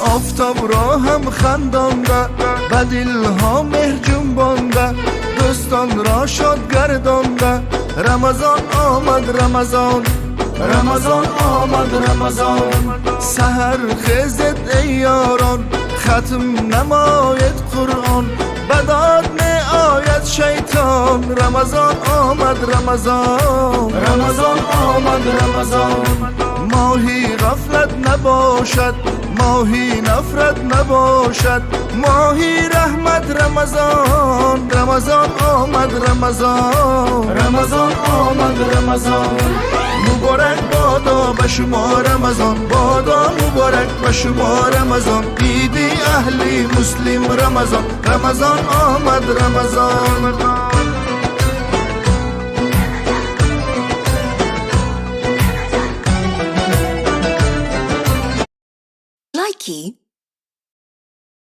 آفتاب را هم خندانده، به دلها مهر جنبانده، دوستان را شاد گردانده. رمضان آمد رمضان، رمضان آمد رمضان. سحر خیزد ای یاران، ختم نماید قرآن، بداد می آید شیطان. رمضان آمد رمضان، رمضان آمد رمضان. ماهی غفلت نباشد، ماهی نفرت نباشد، ماهی رحمت رمضان. رمضان آمد رمضان، رمضان آمد رمضان. مبارک بادا به شما رمضان، بادا مبارک به شما رمضان. عید اهلی مسلم رمضان، رمضان آمد رمضان. Likey